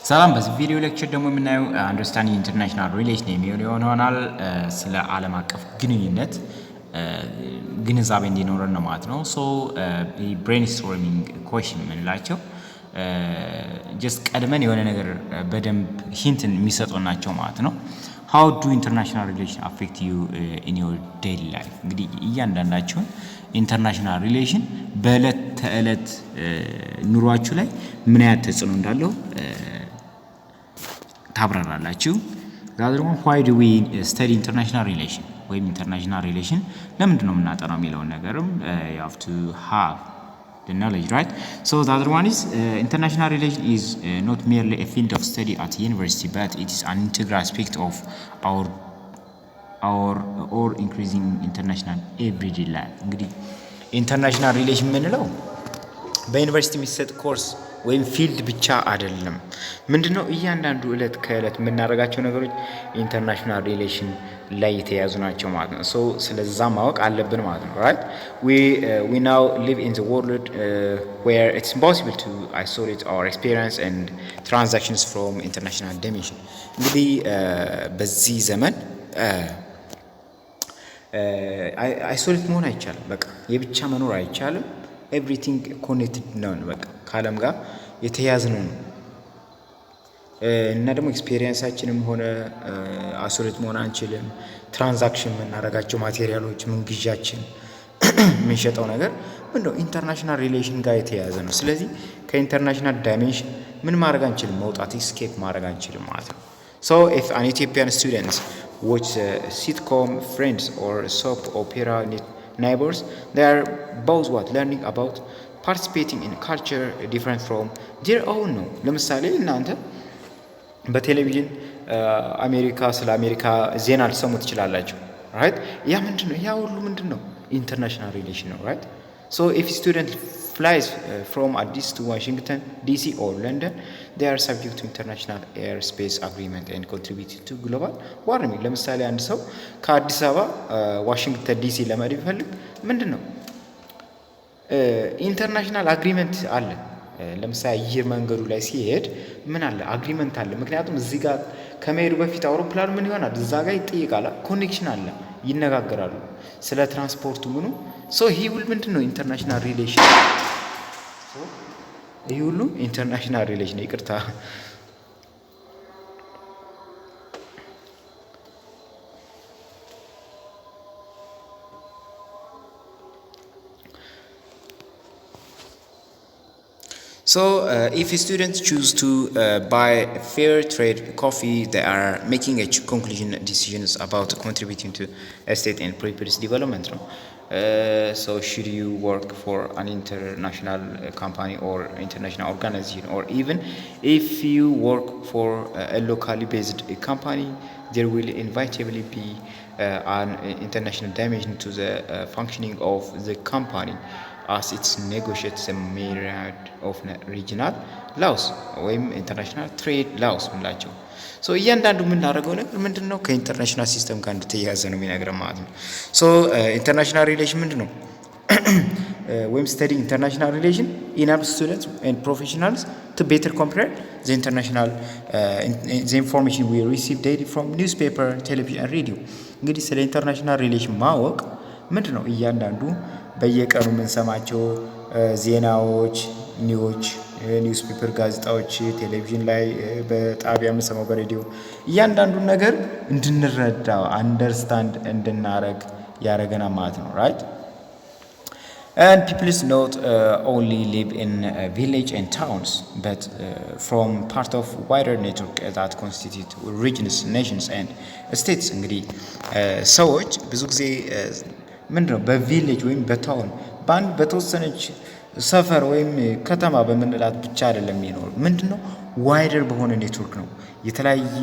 ሰላም በዚህ ቪዲዮ ሌክቸር ደግሞ የምናየው አንደርስታንዲንግ ኢንተርናሽናል ሪሌሽን የሚሆን ይሆናል። ስለ ዓለም አቀፍ ግንኙነት ግንዛቤ እንዲኖረን ነው ማለት ነው። ሶ ብሬንስቶርሚንግ ኩዌሽን የምንላቸው ጀስት ቀድመን የሆነ ነገር በደንብ ሂንትን የሚሰጡ ናቸው ማለት ነው። ሃው ዱ ኢንተርናሽናል ሪሌሽን አፌክት ዩ ኢን ዮር ዴይሊ ላይፍ። እንግዲህ እያንዳንዳቸውን ኢንተርናሽናል ሪሌሽን በዕለት ተዕለት ኑሯችሁ ላይ ምን ያህል ተጽዕኖ እንዳለው ታብራራላችሁ። ደግሞ why do we study international relation ወይም international relation ለምንድን ነው የምናጠናው የሚለውን ነገርም you have to have the knowledge, right? So the other one is international relation is not merely a field of study at university, but it is an integral aspect of our increasing international everyday life. እንግዲህ ኢንተርናሽናል ሪሌሽን የምንለው በዩኒቨርሲቲ የሚሰጥ ኮርስ ወይም ፊልድ ብቻ አይደለም። ምንድነው እያንዳንዱ እለት ከእለት የምናደርጋቸው ነገሮች ኢንተርናሽናል ሪሌሽን ላይ የተያዙ ናቸው ማለት ነው። ሶ ስለዛ ማወቅ አለብን ማለት ነው። right we now live in the world where it's impossible to isolate our experience and transactions from international dimension. እንግዲህ በዚህ ዘመን አይሶሌት መሆን አይቻልም። በቃ የብቻ መኖር አይቻልም። ኤቭሪቲንግ ኮኔክትድ ነው። በቃ ከዓለም ጋር የተያዝነው ነው እና ደግሞ ኤክስፔሪየንሳችንም ሆነ አሶሌት መሆን አንችልም። ትራንዛክሽን የምናደርጋቸው ማቴሪያሎች፣ ግዣችን፣ የምንሸጠው ነገር ምንድነው ኢንተርናሽናል ሪሌሽን ጋር የተያያዘ ነው። ስለዚህ ከኢንተርናሽናል ዳይሜንሽን ምን ማድረግ አንችልም፣ መውጣት ኤስኬፕ ማድረግ አንችልም ማለት ነው። So if an Ethiopian student watch sitcom Friends or soap opera neighbors, they are both learning about participating in culture different from their own ነው። ለምሳሌ እናንተ በቴሌቪዥን አሜሪካ ስለ አሜሪካ ዜና ልሰሙ ትችላላችሁ። right ያ ምንድነው? ያ ሁሉ ምንድነው? ኢንተርናሽናል ሪሌሽን ነው። right so if student flies from Addis to Washington DC or London, they are subject to international airspace agreement and contribute to global warming. ለምሳሌ አንድ ሰው ከአዲስ አበባ ዋሽንግተን ዲሲ ለመሄድ ቢፈልግ ምንድነው ኢንተርናሽናል አግሪመንት አለ። ለምሳሌ አየር መንገዱ ላይ ሲሄድ ምን አለ? አግሪመንት አለ። ምክንያቱም እዚህ ጋር ከመሄዱ በፊት አውሮፕላን ምን ይሆናል? እዛ ጋር ይጠይቃል። ኮኔክሽን አለ፣ ይነጋገራሉ ስለ ትራንስፖርቱ ምኑ። ሶ ይሄ ሁሉ ምንድነው ኢንተርናሽናል ሪሌሽን። ይሄ ሁሉ ኢንተርናሽናል ሪሌሽን ይቅርታ። So if students choose to buy fair trade coffee, they are making a conclusion decisions about contributing to estate and property development. So should you work for an international company or international organization, or even if you work for a locally based company, there will inevitably be an international dimension to the functioning of the company as it negotiates a myriad of regional laws ወይም ኢንተርናሽናል ትሬድ ላውስ ምንላቸው። ሶ እያንዳንዱ የምናደርገው ነገር ምንድነው ከኢንተርናሽናል ሲስተም ጋር እንደተያያዘ ነው የሚነግረን ማለት ነው። ሶ ኢንተርናሽናል ሪሌሽን ምንድነው? ወይም ስተዲ ኢንተርናሽናል ሪሌሽን enables students and professionals to better compare the international the information we receive daily from newspaper, television and radio. እንግዲህ ስለ ኢንተርናሽናል ሪሌሽን ማወቅ ምንድነው እያንዳንዱ በየቀኑ የምንሰማቸው ዜናዎች፣ ኒውስ ፔፐር፣ ጋዜጣዎች፣ ቴሌቪዥን ላይ በጣቢያ የምንሰማው በሬዲዮ እያንዳንዱን ነገር እንድንረዳ አንደርስታንድ እንድናረግ ያረገናል ማለት ነው። right and people not only live in village and towns, but from part of wider network that constitute regions, nations and states. እንግዲህ ሰዎች ብዙ ጊዜ ምንድነው በቪሌጅ ወይም በታውን ባንድ በተወሰነች ሰፈር ወይም ከተማ በመንላት ብቻ አይደለም የሚኖር። ምንድነው ዋይደር በሆነ ኔትወርክ ነው። የተለያየ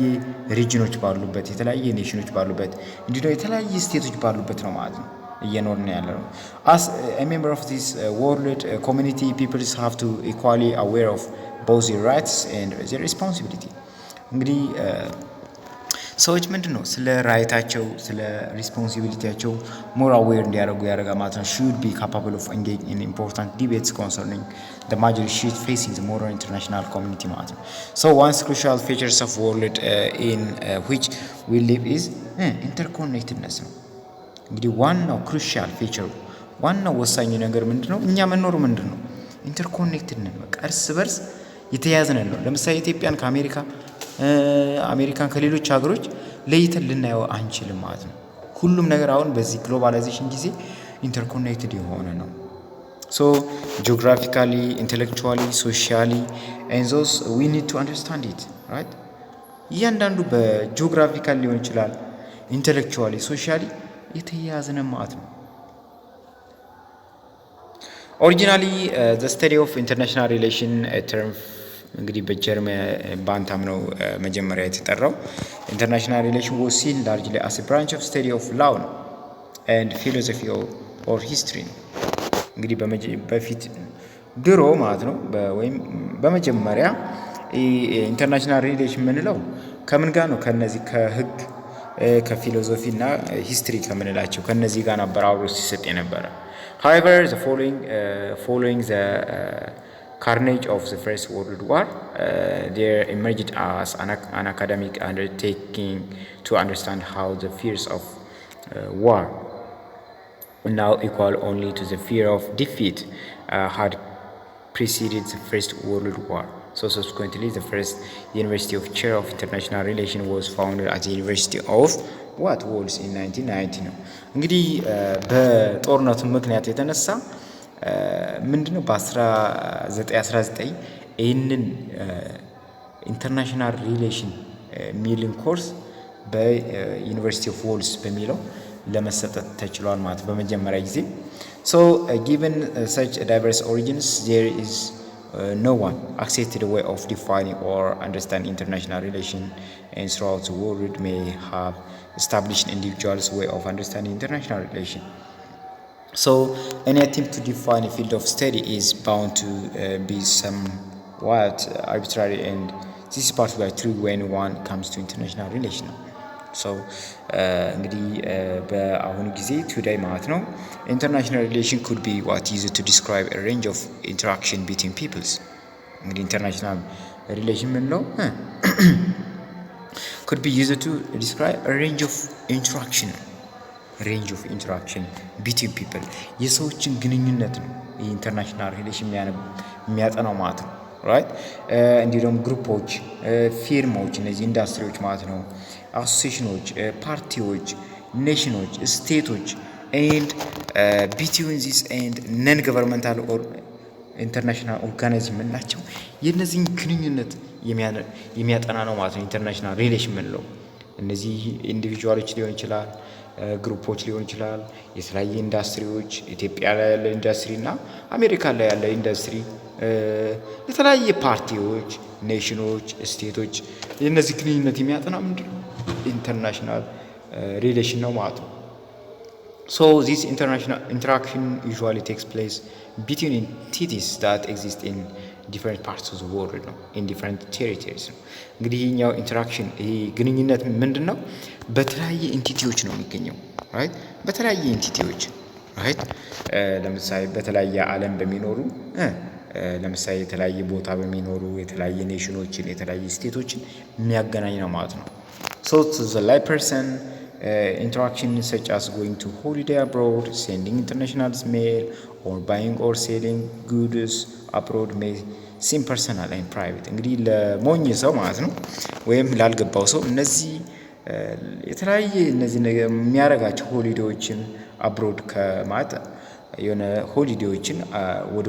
ሪጅኖች ባሉበት፣ የተለያየ ኔሽኖች ባሉበት፣ እንዲሁ የተለያየ ስቴቶች ባሉበት ነው ማለት ነው እየኖርን ያለው። as a member of this world community, people have to equally aware of both their rights and their responsibility. እንግዲህ ሰዎች ምንድነው ስለ ራይታቸው ስለ ሪስፖንሲቢሊቲያቸው ሞር አዌር እንዲያደርጉ ያደርጋል ማለት ነው። should be capable of engaging in important debates concerning the major issues facing the modern international community ማለት ነው። so one crucial features of world in which we live is interconnectedness ነው። እንግዲህ ዋናው ክሩሻል ፊቸሩ ዋናው ወሳኝ ነገር ምንድነው? እኛ መኖሩ ምንድነው? ኢንተርኮኔክትድ ነን። በቃ እርስ በርስ የተያያዝን ነው። ለምሳሌ ኢትዮጵያን ከአሜሪካ አሜሪካን ከሌሎች ሀገሮች ለይተን ልናየው አንችልም ማለት ነው። ሁሉም ነገር አሁን በዚህ ግሎባላይዜሽን ጊዜ ኢንተርኮኔክትድ የሆነ ነው። ሶ ጂኦግራፊካሊ ኢንቴሌክቹዋሊ ሶሻሊ ኤንድ ዞስ ዊ ኒድ ቱ አንደርስታንድ ኢት ራይት። እያንዳንዱ በጂኦግራፊካሊ ሊሆን ይችላል ኢንቴሌክቹዋሊ ሶሻሊ የተያያዝን ማለት ነው። ኦሪጂናሊ ዘ ስተዲ ኦፍ ኢንተርናሽናል ሪሌሽን ተርም እንግዲህ በጀርመን ባንታም ነው መጀመሪያ የተጠራው። ኢንተርናሽናል ሪሌሽን ዋዝ ሲን ላርጅሊ አስ ብራንች ኦፍ ስተዲ ኦፍ ላው ነው ኤንድ ፊሎሶፊ ኦር ሂስትሪ ነው። እንግዲህ በፊት ድሮ ማለት ነው ወይም በመጀመሪያ ኢንተርናሽናል ሪሌሽን የምንለው ከምን ጋር ነው? ከነዚህ ከህግ ከፊሎሶፊ እና ሂስትሪ ከምንላቸው ከነዚህ ጋር ነበር አብሮ ሲሰጥ የነበረ። however the following the carnage of the First World War there emerged as an academic undertaking to understand how the fears of war now equal only to the fear of defeat had preceded the First World War. So subsequently the first University of Chair of International Relations was founded at the University of Wales in 1990 ነው። እንግዲህ በጦርነቱ ምክንያት የተነሳ ምንድነው በ1919 ይህንን ኢንተርናሽናል ሪሌሽን ሚልን ኮርስ በዩኒቨርሲቲ ኦፍ ዌልስ በሚለው ለመሰጠት ተችሏል ማለት በመጀመሪያ ጊዜ። so given such diverse origins there is no one accepted way of defining or understanding international relation and throughout the world may have established individuals way of understanding international relation. So any attempt to define a field of study is bound to be somewhat arbitrary and this is particularly true when one comes to international relation. so እንግዲህ በአሁኑ ጊዜ ቱዴይ ማለት ነው international relation could be what used to describe a range of interaction between peoples. እንግዲህ international relation ምን ነው? could be used to describe a range of interaction between people የሰዎችን ግንኙነት ነው የኢንተርናሽናል ሪሌሽን የሚያጠናው ማለት ነው ራይት። እንዲህ ደግሞ ግሩፖች፣ ፊርማዎች፣ እነዚህ ኢንዱስትሪዎች ማለት ነው፣ አሶሲዬሽኖች፣ ፓርቲዎች፣ ኔሽኖች፣ ስቴቶች ኤንድ ቢትዊን ዚስ ኤንድ ነን ገቨርንመንታል ኦር ኢንተርናሽናል ኦርጋናይዜሽን የምንላቸው የእነዚህን ግንኙነት የሚያጠና ነው ማለት ነው ኢንተርናሽናል ሪሌሽን የምንለው። እነዚህ ኢንዲቪጁዋሎች ሊሆን ይችላል፣ ግሩፖች ሊሆን ይችላል፣ የተለያየ ኢንዱስትሪዎች፣ ኢትዮጵያ ላይ ያለ ኢንዱስትሪ እና አሜሪካ ላይ ያለ ኢንዱስትሪ፣ የተለያየ ፓርቲዎች፣ ኔሽኖች፣ ስቴቶች የእነዚህ ግንኙነት የሚያጠና ምንድን ነው ኢንተርናሽናል ሪሌሽን ነው ማለት ነው። so this international interaction usually takes place between entities that exist in different parts of the world ነው in different territories ነው። እንግዲህ ይሄኛው ኢንተራክሽን ይሄ ግንኙነት ምንድነው? በተለያየ ኢንቲቲዎች ነው የሚገኘው ራይት። በተለያየ ኢንቲቲዎች ራይት። ለምሳሌ በተለያየ ዓለም በሚኖሩ ለምሳሌ የተለያየ ቦታ በሚኖሩ የተለያየ ኔሽኖችን የተለያየ ስቴቶችን የሚያገናኝ ነው ማለት ነው። so to the lay person interaction such as going to holiday abroad, sending international mail or buying or selling goods abroad may seem personal and private. እንግዲህ ለሞኝ ሰው ማለት ነው ወይም ላልገባው ሰው እነዚህ የተለያየ እነዚህ ነገር የሚያደርጋቸው ሆሊዴዎችን አብሮድ ከማለት የሆነ ሆሊዴዎችን ወደ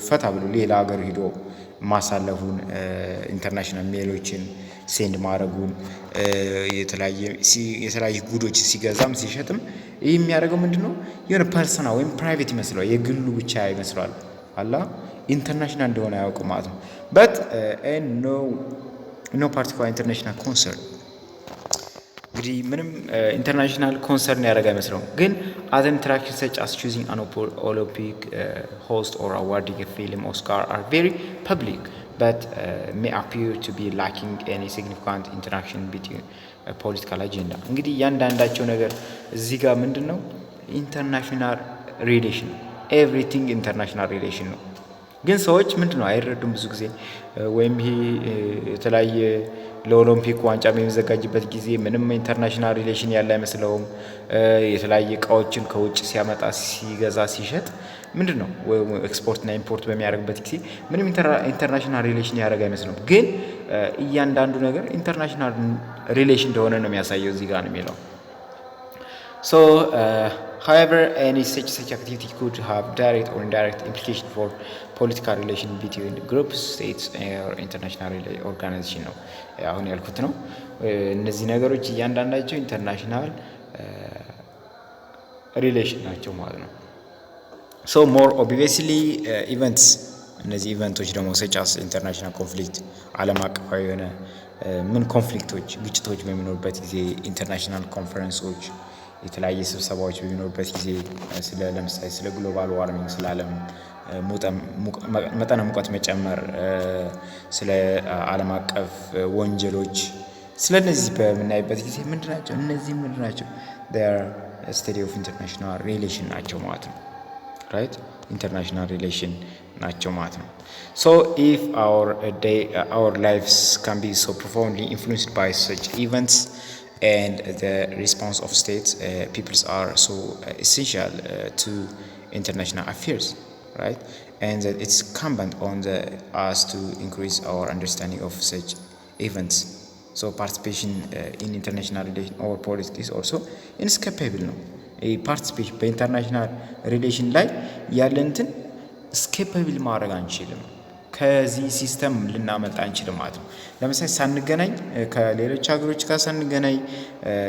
ፈታ ብሎ ሌላ ሀገር ሄዶ ማሳለፉን ኢንተርናሽናል ሜሎችን ሴንድ ማድረጉን የተለያየ ጉዶች ሲገዛም ሲሸጥም ይህ የሚያደርገው ምንድነው? የሆነ ፐርሰናል ወይም ፕራይቬት ይመስለዋል፣ የግሉ ብቻ ይመስለዋል አላ ኢንተርናሽናል እንደሆነ አያውቅም ማለት ነው። but no particular international concern እንግዲህ ምንም ኢንተርናሽናል ኮንሰርን ያደረገ አይመስለውም። ግን other interactions such as choosing an Olympic host or awarding a film Oscar are very public but may appear to be lacking any significant interaction between a political agenda እንግዲህ ያንዳንዳቸው ነገር እዚህ ጋር ምንድነው ኢንተርናሽናል ሪሌሽን ኤቭሪቲንግ ኢንተርናሽናል ሪሌሽን ነው ግን ሰዎች ምንድነው አይረዱም ብዙ ጊዜ ወይም ይሄ የተለያየ ለኦሎምፒክ ዋንጫ በሚዘጋጅበት ጊዜ ምንም ኢንተርናሽናል ሪሌሽን ያለ አይመስለውም የተለያየ እቃዎችን ከውጭ ሲያመጣ ሲገዛ ሲሸጥ ምንድነው ኤክስፖርት እና ኢምፖርት በሚያደርግበት ጊዜ ምንም ኢንተርናሽናል ሪሌሽን ያደርግ አይመስለውም ግን እያንዳንዱ ነገር ኢንተርናሽናል ሪሌሽን እንደሆነ ነው የሚያሳየው እዚህ ጋር ነው የሚለው So, however, any such activity could have direct or indirect implication for political relation between groups, states, or international organization ነው አሁን ያልኩት ነው እነዚህ ነገሮች እያንዳንዳቸው ኢንተርናሽናል ሪሌሽን ናቸው ማለት ነው So more obviously events እነዚህ ኢቨንቶች ደግሞ such as international conflict ዓለም አቀፋዊ የሆነ ምን ኮንፍሊክቶች ግጭቶች በሚኖርበት ጊዜ ኢንተርናሽናል ኮንፈረንሶች የተለያየ ስብሰባዎች በሚኖርበት ጊዜ ስለ ለምሳሌ ስለ ግሎባል ዋርሚንግ ስለ ዓለም መጠነ ሙቀት መጨመር ስለ ዓለም አቀፍ ወንጀሎች ስለነዚህ በምናይበት ጊዜ ምንድናቸው እነዚህ ምንድናቸው they are a study of international relation ናቸው ማለት ነው right international relation ናቸው ማለት ነው so if our lives can be so profoundly influenced by such events and the response of states peoples are so essential to international affairs right and that it's incumbent on us to increase our understanding of such events so participation in international relation or politics is also inescapable ነው participation በኢንተርናሽናል ሪሌሽን ላይ ያለንትን escapable ማድረግ አንችልም ከዚህ ሲስተም ልናመጣ አንችልም ማለት ነው ለምሳሌ ሳንገናኝ ከሌሎች ሀገሮች ጋር ሳንገናኝ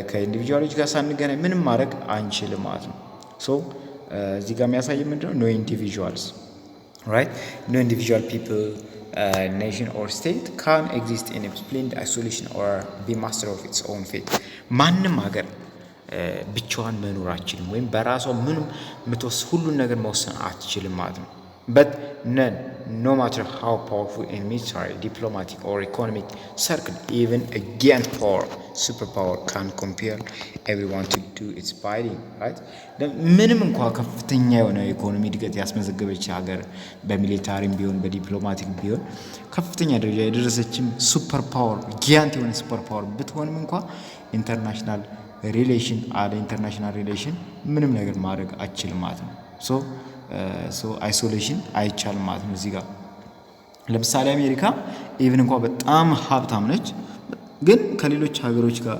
ከኢንዲቪጁዋሎች ጋር ሳንገናኝ ምንም ማድረግ አንችልም ማለት ነው ሶ እዚህ ጋር የሚያሳየው ምንድነው no individuals right no individual people nation or state can exist in a splendid isolation or be master of its own fate ማንም ሀገር ብቻዋን መኖር አትችልም ወይም በራሷ ምንም ሁሉን ነገር መወሰን አትችልም ማለት ነው but none no matter how powerful in military diplomatic or economic circle even a giant power superpower can compel everyone to do its bidding right ምንም እንኳን ከፍተኛ የሆነ ኢኮኖሚ እድገት ያስመዘገበች ሀገር በሚሊታሪም ቢሆን በዲፕሎማቲክ ቢሆን ከፍተኛ ደረጃ የደረሰችም ሱፐር ፓወር ጊያንት የሆነ ሱፐር ፓወር ብትሆንም እንኳን ኢንተርናሽናል ሪሌሽን ኢንተርናሽናል ሪሌሽን ምንም ነገር ማድረግ አትችልም ማለት ነው ሶ አይሶሌሽን አይቻልም ማለት ነው እዚህ ጋር ለምሳሌ አሜሪካ ኢቭን እንኳን በጣም ሀብታም ነች ግን ከሌሎች ሀገሮች ጋር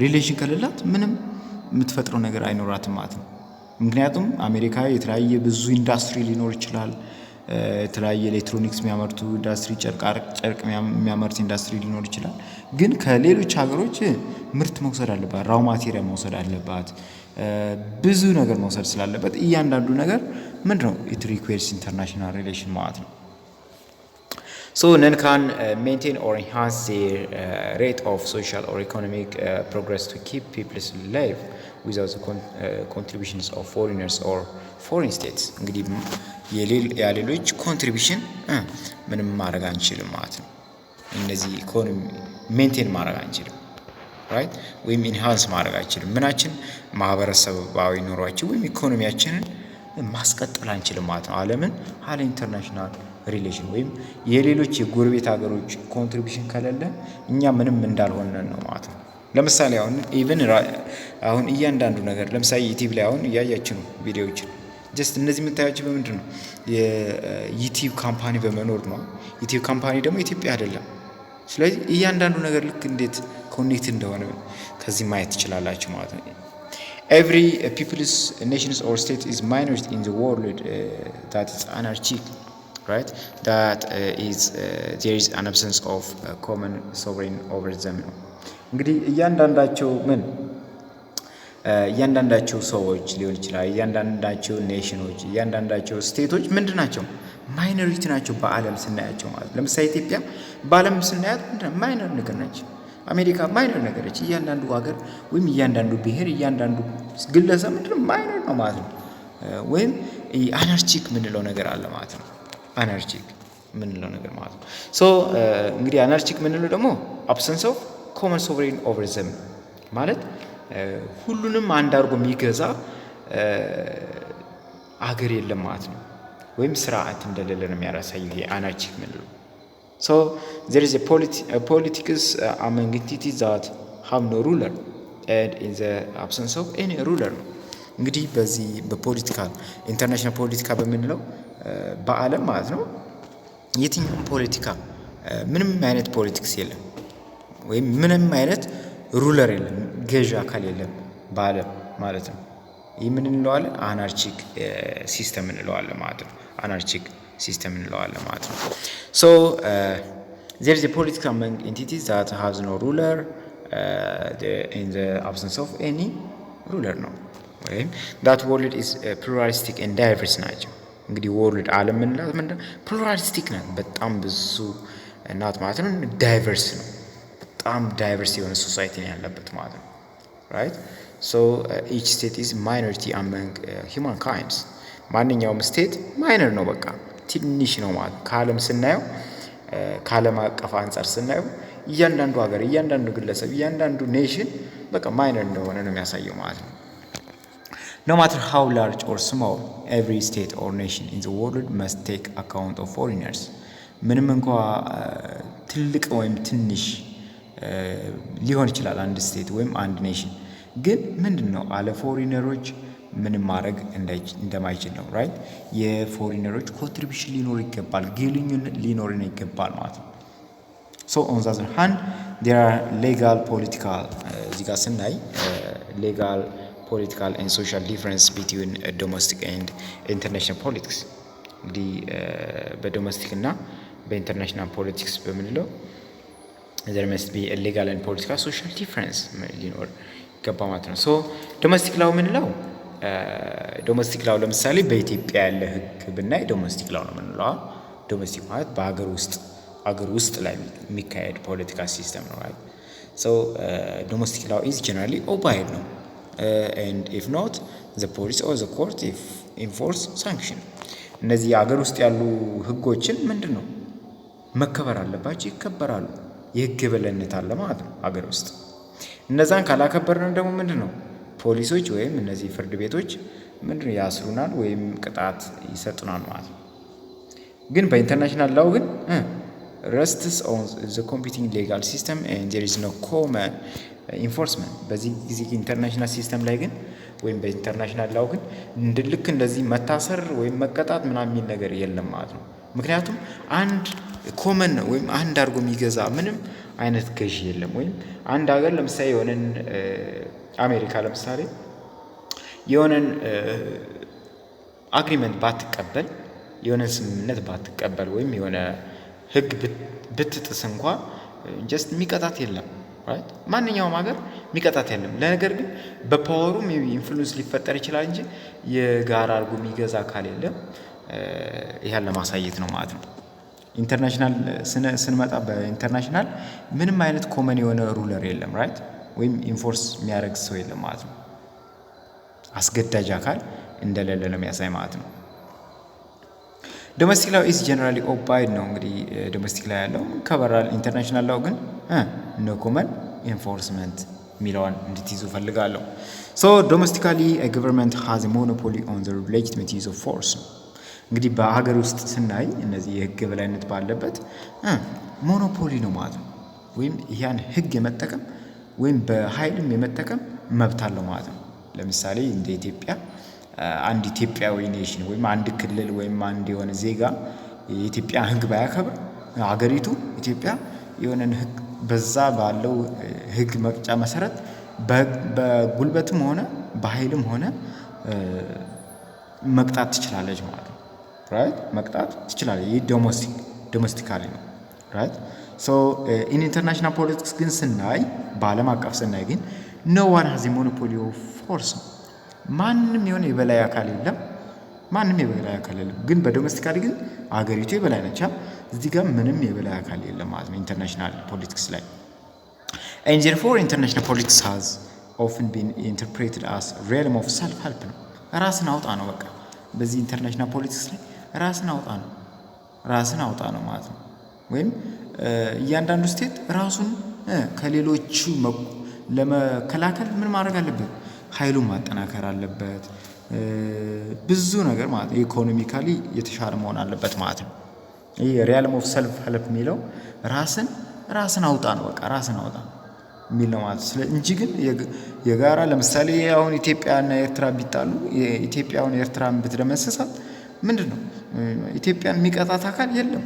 ሪሌሽን ከሌላት ምንም የምትፈጥረው ነገር አይኖራትም ማለት ነው ምክንያቱም አሜሪካ የተለያየ ብዙ ኢንዱስትሪ ሊኖር ይችላል የተለያየ ኤሌክትሮኒክስ የሚያመርቱ ኢንዱስትሪ ጨርቅ የሚያመርት ኢንዱስትሪ ሊኖር ይችላል ግን ከሌሎች ሀገሮች ምርት መውሰድ አለባት ራው ማቴሪያል መውሰድ አለባት ብዙ ነገር መውሰድ ስላለበት እያንዳንዱ ነገር ምንድነው it requires international relation ማለት ነው so none can maintain or enhance their rate of social or economic progress to keep people alive without the contributions of foreigners or foreign states እንግዲህ የሌሎች ኮንትሪቢዩሽን ምንም ማድረግ አንችልም ማለት ነው እነዚህ ኢኮኖሚ ሜንቴን ማድረግ አንችልም right ወይም ኢንሃንስ ማድረግ አንችልም ምናችን ማህበረሰባዊ ኑሯችን ወይም ኢኮኖሚያችንን ማስቀጠል አንችልም ማለት ነው ዓለምን ሀለ ኢንተርናሽናል ሪሌሽን ወይም የሌሎች የጎረቤት ሀገሮች ኮንትሪቢዩሽን ከሌለ እኛ ምንም እንዳልሆነ ነው ማለት ነው ለምሳሌ አሁን እያንዳንዱ ነገር ለምሳሌ ዩቲዩብ ላይ አሁን እያያችሁ ነው ቪዲዮዎችን ጀስት እነዚህ የምታያቸው በምንድን ነው የዩቲዩብ ካምፓኒ በመኖር ነው ዩቲዩብ ካምፓኒ ደግሞ ኢትዮጵያ አይደለም ስለዚህ እያንዳንዱ ነገር ልክ እንዴት ኮኔክት እንደሆነ ከዚህ ማየት ትችላላችሁ ማለት ነው every people's nations or state is minority in the world that is anarchic right that is there is an absence of common sovereign over them እንግዲህ እያንዳንዳቸው ሰዎች ሊሆን ይችላል እያንዳንዳቸው ኔሽኖች እያንዳንዳቸው ስቴቶች ምንድናቸው ማይኖሪቲ ናቸው በአለም ስናያቸው ማለት ለምሳሌ ኢትዮጵያ በአለም ስናያት ማይኖር ነገር ነች አሜሪካ ማይኖር ነገር ነች እያንዳንዱ ሀገር ወይም እያንዳንዱ ብሔር እያንዳንዱ ግለሰብ ምንድነው ማይኖር ነው ማለት ነው ወይም አናርቺክ ምንለው ነገር አለ ማለት ነው አናርቺክ ምንለው ነገር ማለት ነው። ሶ እንግዲህ አናርቺክ ምንለው ደግሞ አብሰንስ ኦፍ ኮመን ሶቨሬን ኦቨር ዘም ማለት ሁሉንም አንድ አድርጎ የሚገዛ አገር የለም ማለት ነው። ወይም ስርዓት እንደሌለ ነው የሚያሳየው ይሄ አናርቺክ ምንለው። ሶ there is a politics among entities that have no ruler and in the absence of any ruler ነው። እንግዲህ በዚህ በፖለቲካል ኢንተርናሽናል ፖለቲካ በምንለው በዓለም ማለት ነው የትኛውም ፖለቲካ ምንም አይነት ፖለቲክስ የለም ወይም ምንም አይነት ሩለር የለም፣ ገዢ አካል የለም በዓለም ማለት ነው። ይህ ምን እንለዋለን? አናርቺክ ሲስተም እንለዋለን ማለት ነው። አናርቺክ ሲስተም እንለዋለን ማለት ነው። ሶ there is a political among entities that has no ruler in the absence of any ruler ነው። ወይም that world is pluralistic and diverse ናቸው። እንግዲህ ወርልድ ዓለም ምንላት ምንድነው? ፕሉራሊስቲክ ናት፣ በጣም ብዙ ናት ማለት ነው። ዳይቨርስ ነው፣ በጣም ዳይቨርስ የሆነ ሶሳይቲ ነው ያለበት ማለት ነው። ራይት ሶ each state is minority among humankind ማንኛውም ስቴት ማይነር ነው፣ በቃ ትንሽ ነው ማለት ነው። ከዓለም ስናየው ከዓለም አቀፍ አንጻር ስናየው እያንዳንዱ ሀገር፣ እያንዳንዱ ግለሰብ፣ እያንዳንዱ ኔሽን በቃ ማይነር እንደሆነ ነው የሚያሳየው ማለት ነው። No matter how large or small, every state or nation in the world must take account of foreigners. ምንም እንኳ ትልቅ ወይም ትንሽ ሊሆን ይችላል አንድ ስቴት ወይም አንድ ኔሽን፣ ግን ምንድነው አለ ፎሪነሮች ምንም ማድረግ እንደማይችል ነው። ራይት የፎሪነሮች ኮንትሪቢዩሽን ሊኖር ይገባል፣ ግንኙነት ሊኖር ይገባል ማለት ነው። ሶ on the other hand there are legal political እዚህ ጋር ስናይ legal political and social difference between domestic and international politics እንግዲህ በዶሜስቲክ እና በኢንተርናሽናል ፖለቲክስ በምንለው there must be a legal and political social difference ሊኖር ይገባ ማለት ነው። ሶ ዶሜስቲክ ላው ምንለው ዶሜስቲክ ላው ለምሳሌ በኢትዮጵያ ያለ ህግ ብናይ ዶሜስቲክ ላው ነው የምንለው። ዶሜስቲክ ማለት በአገር ውስጥ ላይ የሚካሄድ ፖለቲካ ሲስተም ነው። ራይት ሶ ዶሜስቲክ ላው ኢዝ ጀነራሊ ኦባይድ ነው and if not the police or the court if enforce sanction እነዚህ አገር ውስጥ ያሉ ህጎችን ምንድነው መከበር አለባቸው፣ ይከበራሉ። የህግ የበላይነት አለ ማለት ነው አገር ውስጥ። እነዛን ካላከበርን ደግሞ ምንድነው ፖሊሶች ወይም እነዚህ ፍርድ ቤቶች ምንድነው ያስሩናል ወይም ቅጣት ይሰጡናል ማለት ነው። ግን በኢንተርናሽናል ላው ግን rests on the competing legal system and there is no common ኢንፎርስመንት በዚህ ጊዜ ኢንተርናሽናል ሲስተም ላይ ግን ወይም በኢንተርናሽናል ላው ግን ልክ እንደዚህ መታሰር ወይም መቀጣት ምናምን የሚል ነገር የለም ማለት ነው። ምክንያቱም አንድ ኮመን ወይም አንድ አድርጎ የሚገዛ ምንም አይነት ገዢ የለም። ወይም አንድ ሀገር ለምሳሌ የሆነን አሜሪካ ለምሳሌ የሆነን አግሪመንት ባትቀበል፣ የሆነን ስምምነት ባትቀበል ወይም የሆነ ህግ ብትጥስ እንኳ ጀስት የሚቀጣት የለም። ራይት ማንኛውም ሀገር የሚቀጣት የለም። ለነገር ግን በፓወሩም ኢንፍሉዌንስ ሊፈጠር ይችላል እንጂ የጋራ አድርጎ የሚገዛ አካል የለም። ይሄን ለማሳየት ነው ማለት ነው። ኢንተርናሽናል ስንመጣ በኢንተርናሽናል ምንም አይነት ኮመን የሆነ ሩለር የለም። ራይት ወይም ኢንፎርስ የሚያደርግ ሰው የለም ማለት ነው። አስገዳጅ አካል እንደሌለ ነው የሚያሳይ ማለት ነው። ዶሜስቲክ ላው ኢዝ ጀነራሊ ኦባይድ ነው። እንግዲህ ዶሜስቲክ ላይ ያለው ከበራል። ኢንተርናሽናል ላው ግን ኖ ኮመን ኢንፎርስመንት የሚለውን እንድትይዙ ፈልጋለሁ። ሶ ዶሜስቲካሊ ገቨርንመንት ሃዝ ሞኖፖሊ ኦን ዘ ሌጂቲሜት ዩዝ ኦፍ ፎርስ። እንግዲህ በሀገር ውስጥ ስናይ እነዚህ የህግ የበላይነት ባለበት ሞኖፖሊ ነው ማለት ነው። ወይም ያን ህግ የመጠቀም ወይም በኃይልም የመጠቀም መብት አለው ማለት ነው። ለምሳሌ እንደ ኢትዮጵያ አንድ ኢትዮጵያዊ ኔሽን ወይም አንድ ክልል ወይም አንድ የሆነ ዜጋ የኢትዮጵያ ህግ ባያከብር ሀገሪቱ ኢትዮጵያ የሆነን ህግ በዛ ባለው ህግ መቅጫ መሰረት በጉልበትም ሆነ በኃይልም ሆነ መቅጣት ትችላለች ማለት ነው። ራይት መቅጣት ትችላለች። ይህ ዶሜስቲካሊ ነው። ራይት ሶ ኢን ኢንተርናሽናል ፖለቲክስ ግን ስናይ በዓለም አቀፍ ስናይ ግን ኖ ዋን ሃዝ ሞኖፖሊ ኦፍ ፎርስ። ማንም የሆነ የበላይ አካል የለም። ማንም የበላይ አካል የለም። ግን በዶሜስቲካሊ ግን አገሪቱ የበላይ ነች። እዚህ ጋር ምንም የበላይ አካል የለም ማለት ነው ኢንተርናሽናል ፖለቲክስ ላይ። and therefore international politics has often been interpreted as realm of self help ነው። ራስን አውጣ ነው በቃ። በዚህ ኢንተርናሽናል ፖለቲክስ ላይ ራስን አውጣ ነው። ራስን አውጣ ነው ማለት ነው። ወይም እያንዳንዱ ስቴት ራሱን ከሌሎቹ ለመከላከል ምን ማድረግ አለበት? ኃይሉን ማጠናከር አለበት። ብዙ ነገር ማለት ነው። ኢኮኖሚካሊ የተሻለ መሆን አለበት ማለት ነው። ይህ ሪያልም ኦፍ ሰልፍ ሄልፕ የሚለው ራስን አውጣ ነው። በቃ ራስን አውጣ የሚል ነው ማለት ስለ እንጂ ግን የጋራ ለምሳሌ አሁን ኢትዮጵያና ኤርትራ ቢጣሉ ኢትዮጵያውን ኤርትራን ብትደመስሳት ምንድን ነው ኢትዮጵያን የሚቀጣት አካል የለም።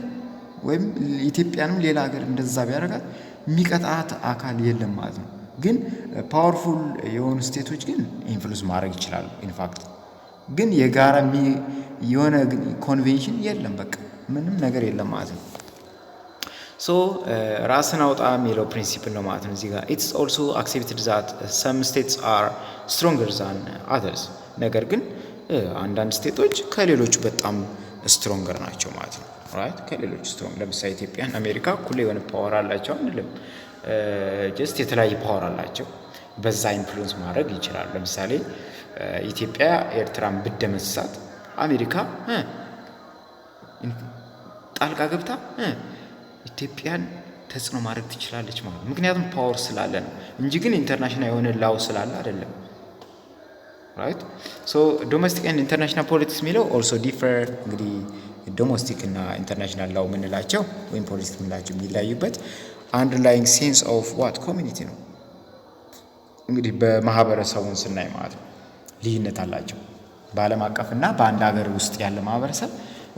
ወይም ኢትዮጵያንም ሌላ ሀገር እንደዛ ቢያደርጋት የሚቀጣት አካል የለም ማለት ነው። ግን ፓወርፉል የሆኑ ስቴቶች ግን ኢንፍሉንስ ማድረግ ይችላሉ። ኢንፋክት ግን የጋራ የሆነ ኮንቬንሽን የለም። በቃ ምንም ነገር የለም ማለት ነው። ሶ ራስን አውጣ የሚለው ፕሪንሲፕል ነው ማለት ነው። እዚህ ጋር ኢትስ ኦልሶ አክሴፕትድ ዛት ሰም ስቴትስ አር ስትሮንገር ዛን አዘርስ፣ ነገር ግን አንዳንድ ስቴቶች ከሌሎቹ በጣም ስትሮንገር ናቸው ማለት ነው። ራይት ከሌሎቹ ስትሮንግ ለምሳሌ ኢትዮጵያን አሜሪካ እኩል የሆነ ፓወር አላቸው አንልም። ጀስት የተለያየ ፓወር አላቸው። በዛ ኢንፍሉዌንስ ማድረግ ይችላሉ። ለምሳሌ ኢትዮጵያ ኤርትራን ብደመስሳት አሜሪካ ጣልቃ ገብታ ኢትዮጵያን ተጽዕኖ ማድረግ ትችላለች ማለት ነው። ምክንያቱም ፓወር ስላለ ነው እንጂ ግን ኢንተርናሽናል የሆነ ላው ስላለ አይደለም። ራይት ሶ ዶሜስቲክ ኤንድ ኢንተርናሽናል ፖለቲክስ የሚለው ኦልሶ ዲፈር። እንግዲህ ዶሜስቲክ እና ኢንተርናሽናል ላው የምንላቸው ወይም ፖለቲክ የምንላቸው የሚለያዩበት አንደርላይንግ ሴንስ ኦፍ ዋት ኮሚኒቲ ነው። እንግዲህ በማህበረሰቡን ስናይ ማለት ነው ልዩነት አላቸው። በዓለም አቀፍና በአንድ ሀገር ውስጥ ያለ ማህበረሰብ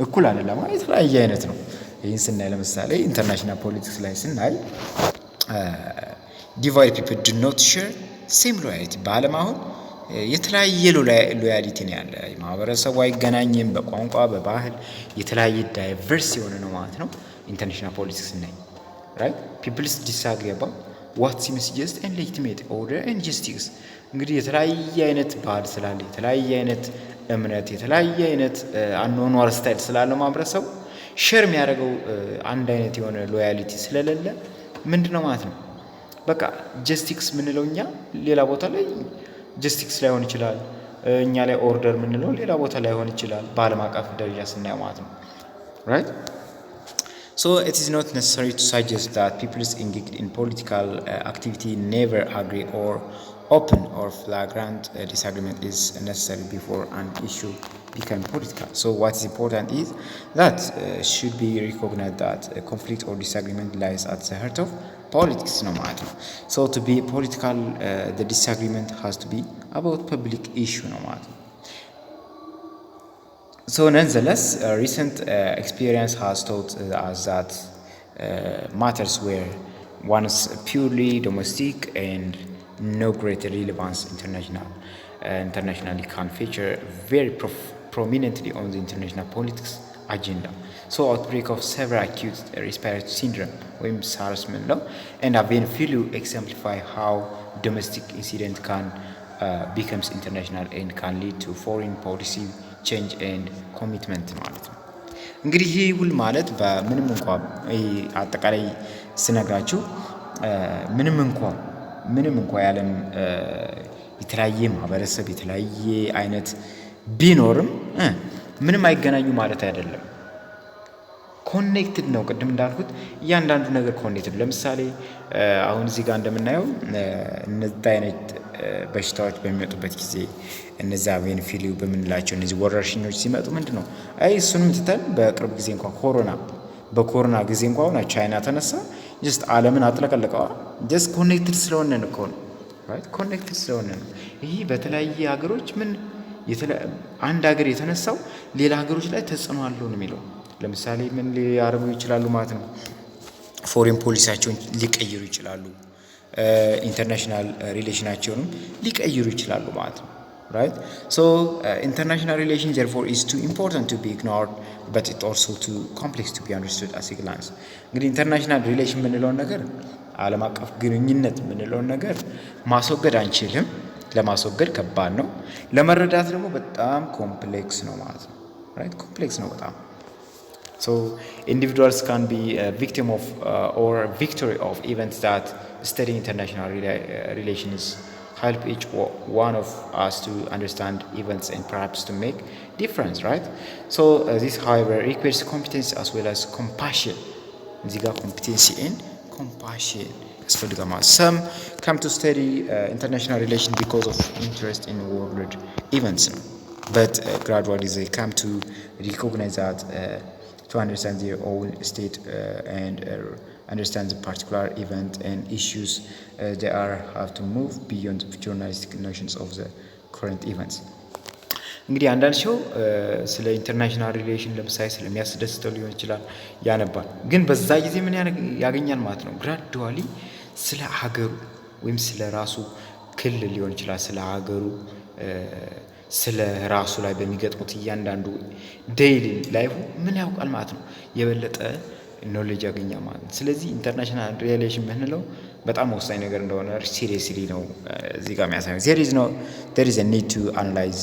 እኩል አይደለም፣ የተለያየ አይነት ነው። ይህን ስናይ ለምሳሌ ኢንተርናሽናል ፖለቲክስ ላይ ስናይ ዲቫይድ ፒፕል ዱ ኖት ሼር ሴም ሎያሊቲ። በዓለም አሁን የተለያየ ሎያሊቲ ነው ያለ። ማህበረሰቡ አይገናኝም። በቋንቋ በባህል የተለያየ ዳይቨርስ የሆነ ነው ማለት ነው። ኢንተርናሽናል ፖለቲክስ ስናይ ራይት ፒፕልስ ዲስአግሪ አባውት ዋት ሲምስ ጀስት ኤንድ ሌጂቲሜት ኦርደር ኤንድ ጀስቲስ። እንግዲህ የተለያየ አይነት ባህል ስላለ የተለያየ አይነት እምነት የተለያየ አይነት አኗኗር ስታይል ስላለው ማህበረሰቡ ሼር የሚያደርገው አንድ አይነት የሆነ ሎያሊቲ ስለሌለ ምንድነው ማለት ነው በቃ ጀስቲክስ ምንለው እኛ ሌላ ቦታ ላይ ጀስቲክስ ላይሆን ይችላል። እኛ ላይ ኦርደር ምንለው ሌላ ቦታ ላይ ሆን ይችላል። በዓለም አቀፍ ደረጃ ስናየው ማለት ነው ራይት So it is not necessary to suggest that people engaged in political activity never agree or open or flagrant disagreement is necessary before an issue become political. So what is important is that should be recognized that conflict or disagreement lies at the heart of politics no matter. So to be political, the disagreement has to be about public issue no matter. So nonetheless, recent experience has taught us that matters were once purely domestic and no great relevance internationally can feature very prominently on the international politics agenda. So outbreak of several acute respiratory syndrome SARS and avian flu exemplify how domestic incident can becomes international and can lead to foreign policy change and commitment ማለት ነው። እንግዲህ ይህ ውል ማለት በምንም እንኳን አጠቃላይ ስነግራችሁ ምንም እንኳን ያለም የተለያየ ማህበረሰብ የተለያየ አይነት ቢኖርም ምንም አይገናኙ ማለት አይደለም። ኮኔክትድ ነው። ቅድም እንዳልኩት እያንዳንዱ ነገር ኮኔክትድ። ለምሳሌ አሁን እዚህ ጋር እንደምናየው እነዚህ አይነት በሽታዎች በሚመጡበት ጊዜ እነዛ አቪያን ፍሉ በምንላቸው እነዚህ ወረርሽኞች ሲመጡ ምንድነው እሱንም ትተን በቅርብ ጊዜ እንኳን በኮሮና ጊዜ እንኳን ቻይና ተነሳ ጀስት ዓለምን አጥለቀለቀዋ። ጀስት ኮኔክትድ ስለሆነ ነው ራይት ኮኔክትድ ስለሆነ ነው። ይሄ በተለያየ ሀገሮች አንድ ሀገር የተነሳው ሌላ ሀገሮች ላይ ተጽዕኖ አለው ነው የሚለው። ለምሳሌ ምን ሊያደርጉ ይችላሉ ማለት ነው? ፎሬን ፖሊሲያቸውን ሊቀይሩ ይችላሉ። ኢንተርናሽናል ሪሌሽናቸውንም ሊቀይሩ ይችላሉ ማለት ነው። right so international relation therefore is too important to be ignored but it also too complex to be understood as a glance. እንግዲህ ኢንተርናሽናል ሪሌሽን የምንለውን ነገር ዓለም አቀፍ ግንኙነት የምንለውን ነገር ማስወገድ አንችልም። ለማስወገድ ከባድ ነው። ለመረዳት ደግሞ በጣም ኮምፕሌክስ ነው ማለት ነው። right ኮምፕሌክስ ነው በጣም so individuals can be a victim of or victory of events that studying international relations help each one of us to understand events and perhaps to make difference, right? So this, however, requires competence as well as compassion. እዚህ ጋር competency and compassion ያስፈልጋል ማለት። Some come to study international relation because of interest in world events, but gradually they come to recognize that to understand their own state and understand the particular event and issues they have to move beyond journalistic notions of the current events. እንግዲህ አንዳንድ ሰው ስለ ኢንተርናሽናል ሪሌሽን ለምሳሌ ስለሚያስደስተው ሊሆን ይችላል ያነባል። ግን በዛ ጊዜ ምን ያገኛል ማለት ነው? ግራዱዋሊ ስለ ሀገሩ ወይም ስለ ራሱ ክልል ሊሆን ይችላል ስለ ሀገሩ ስለ ራሱ ላይ በሚገጥሙት እያንዳንዱ ዴይሊ ላይፉ ምን ያውቃል ማለት ነው? የበለጠ ኖሌጅ ያገኛል ማለት ነው። ስለዚህ ኢንተርናሽናል ሪሌሽን ምንለው በጣም ወሳኝ ነገር እንደሆነ ሲሪየስሊ ነው እዚህ ጋር የሚያሳየው። there is a need to analyze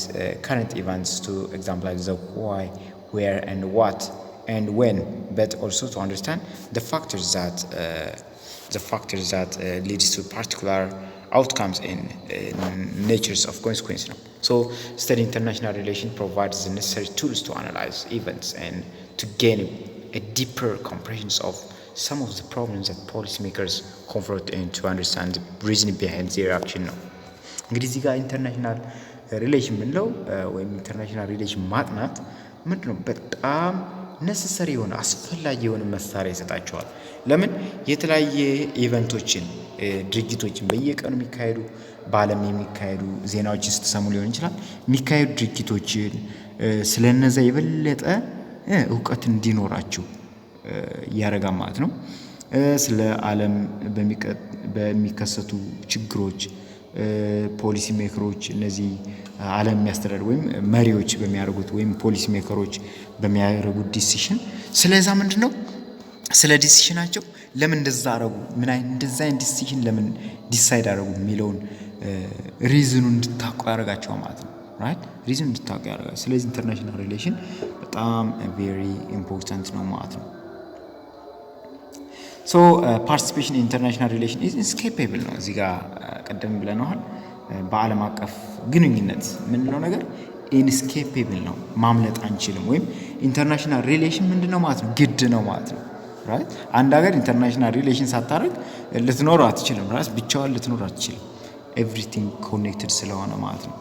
current events to example the why, where and what and when, but also to understand the factors that leads to particular outcomes and natures of consequence. So study international relation provides the necessary tools to analyze events and to gain a deeper comprehension of some of the problems that policymakers confront and to understand the reason behind their action ነው። እንግዲህ እዚህ ጋር ኢንተርናሽናል ሪሌሽን ምንለው ወይም ኢንተርናሽናል ሪሌሽን ማጥናት ምንድነው? በጣም ነሰሰሪ የሆነ አስፈላጊ የሆነ መሳሪያ ይሰጣቸዋል። ለምን? የተለያየ ኢቨንቶችን ድርጊቶችን በየቀኑ የሚካሄዱ በዓለም የሚካሄዱ ዜናዎችን ስትሰሙ ሊሆን ይችላል የሚካሄዱ ድርጊቶችን ስለነዛ የበለጠ እውቀት እንዲኖራችሁ ያረጋል ማለት ነው። ስለ ዓለም በሚከሰቱ ችግሮች ፖሊሲ ሜከሮች እነዚህ ዓለም የሚያስተዳድሩ ወይም መሪዎች በሚያደርጉት ወይም ፖሊሲ ሜከሮች በሚያደርጉት ዲሲሽን ስለዛ ምንድነው ስለ ዲሲሽናቸው ለምን እንደዛ አረጉ ምን እንደዛ ዲሲሽን ለምን ዲሳይድ አረጉ የሚለውን ሪዝኑን እንድታውቁ ያረጋቸው ማለት ነው። ራይት ሪዝኑን እንድታውቁ ያረጋል። ስለዚህ ኢንተርናሽናል ሪሌሽን በጣም ቬሪ ኢምፖርታንት ነው ማለት ነው። ሶ ፓርቲሲፔሽን ኢን ኢንተርናሽናል ሪሌሽን ኢዝ ኢንስኬፔብል ነው። እዚህ ጋር ቀደም ብለናል። በዓለም አቀፍ ግንኙነት ምንድነው ነገር ኢንስኬፔብል ነው፣ ማምለጥ አንችልም። ወይም ኢንተርናሽናል ሪሌሽን ምንድነው ማለት ነው? ግድ ነው ማለት ነው። ራይት አንድ ሀገር ኢንተርናሽናል ሪሌሽን ሳታረግ ልትኖር አትችልም። ራስ ብቻዋን ልትኖር አትችልም። ኤቭሪቲንግ ኮኔክትድ ስለሆነ ማለት ነው።